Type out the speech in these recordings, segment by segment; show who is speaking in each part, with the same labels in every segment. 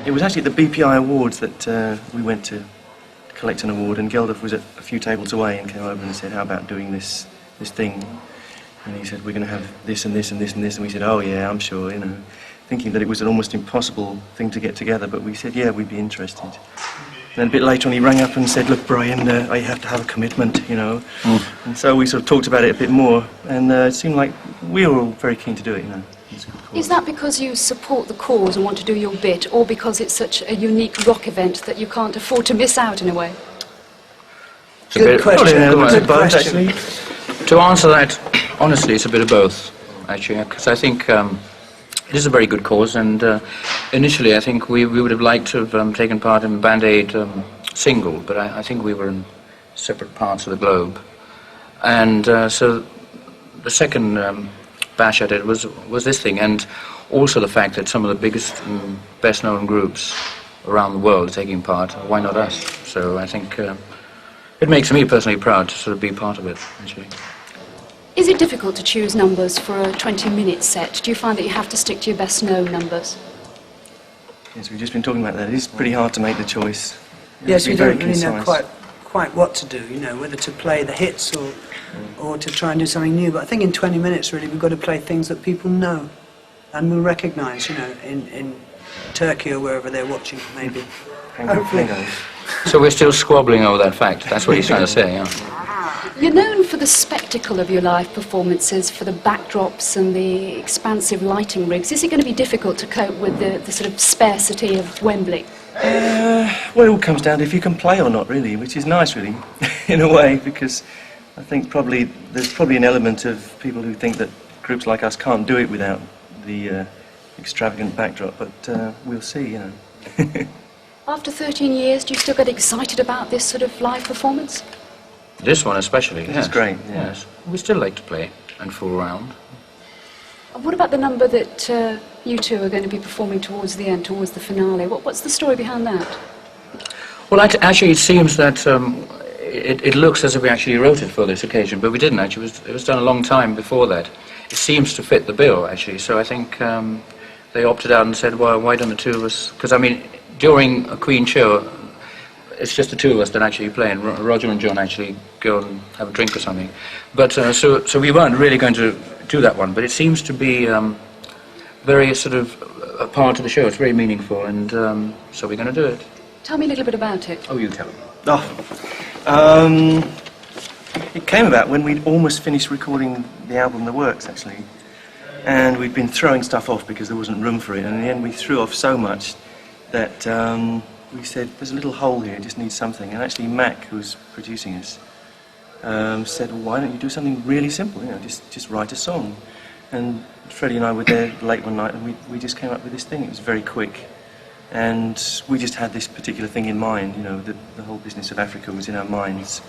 Speaker 1: It was actually at the BPI Awards that we went to collect an award, and Geldof was a few tables away and came over and said, how about doing this thing? And he said, we're going to have this and this and this and this, and we said, oh yeah, I'm sure, you know, thinking that it was an almost impossible thing to get together, but we said, yeah, we'd be interested. And then a bit later on he rang up and said, look, Brian, I have to have a commitment, you know. And so we sort of talked about it a bit more, and it seemed like we were all very keen to do it, you know.
Speaker 2: Is that because you support the cause and want to do your bit, or because it's such a unique rock event that you can't afford to miss out in a way?
Speaker 3: Good question.
Speaker 1: Good both, actually.
Speaker 3: To answer that, honestly, it's a bit of both, actually, because I think it is a very good cause, and initially I think we would have liked to have taken part in Band Aid single, but I think we were in separate parts of the globe. And so the second bash at it was this thing, and also the fact that some of the biggest and best known groups around the world are taking part. Why not us? So I think it makes me personally proud to sort of be part of it, actually.
Speaker 2: Is it difficult to choose numbers for a 20-minute set? Do you find that you have to stick to your best known numbers?
Speaker 1: Yes, we've just been talking about that. It is pretty hard to make the choice.
Speaker 4: Yes, we don't really know quite what to do, you know, whether to play the hits or to try and do something new. But I think in 20 minutes, really, we've got to play things that people know and will recognise, you know, in Turkey or wherever they're watching, maybe. Hopefully.
Speaker 3: So we're still squabbling over that fact. That's what he's trying to say, yeah.
Speaker 2: You're known for the spectacle of your live performances, for the backdrops and the expansive lighting rigs. Is it going to be difficult to cope with the sort of sparsity of Wembley?
Speaker 1: Well, it all comes down to if you can play or not, really, which is nice, really, in a way, because I think there's probably an element of people who think that groups like us can't do it without the extravagant backdrop, but we'll see, you know.
Speaker 2: After 13 years, do you still get excited about this sort of live performance?
Speaker 3: This one especially,
Speaker 1: This is great, yeah.
Speaker 3: Yes. We still like to play and fool around.
Speaker 2: What about the number that you two are going to be performing towards the end, towards the finale? What's the story behind that?
Speaker 3: Well, actually, it seems that it looks as if we actually wrote it for this occasion, but we didn't actually. It was done a long time before that. It seems to fit the bill, actually, so I think they opted out and said, well, why don't the two of us... Because, I mean, during a Queen show, it's just the two of us that actually play, and Roger and John actually go and have a drink or something. But so we weren't really going to do that one, but it seems to be very sort of a part of the show. It's very meaningful, and so we're going to do it.
Speaker 2: Tell me a little bit about it.
Speaker 3: Oh, you tell them.
Speaker 1: It came about when we'd almost finished recording the album The Works, actually, and we'd been throwing stuff off because there wasn't room for it, and in the end we threw off so much that we said, there's a little hole here, it just needs something. And actually Mac, who was producing us, said, well, why don't you do something really simple, you know, just write a song. And Freddie and I were there late one night, and we just came up with this thing. It was very quick, and we just had this particular thing in mind, you know, the whole business of Africa was in our minds,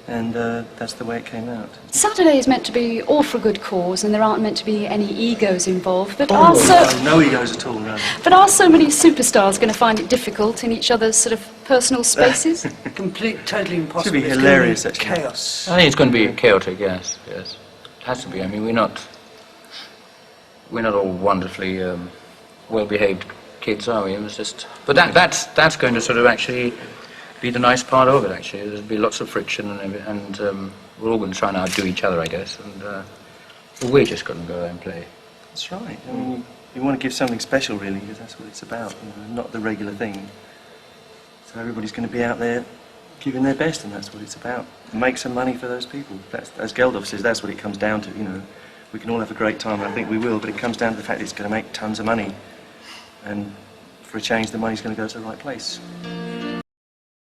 Speaker 1: and that's the way it came out.
Speaker 2: Saturday is meant to be all for a good cause, and there aren't meant to be any egos involved, but
Speaker 1: no egos at all, no.
Speaker 2: But are so many superstars going to find it difficult in each other's sort of personal spaces?
Speaker 4: Totally impossible.
Speaker 1: Should be hilarious, actually.
Speaker 4: Chaos.
Speaker 3: I think it's going to be chaotic, yes. It has to be. I mean, we're not all wonderfully well-behaved kids, are we? It was just... But that's going to sort of actually be the nice part of it, actually. There'll be lots of friction, and we're all going to try and outdo each other, I guess, and we're just going to go there and play.
Speaker 1: That's right. I mean, you want to give something special, really, because that's what it's about, you know, not the regular thing. So everybody's going to be out there giving their best, and that's what it's about. Make some money for those people. That's, as Geldof says, that's what it comes down to, you know. We can all have a great time, and I think we will, but it comes down to the fact that it's going to make tons of money. And for a change, the money's going to go to the right place.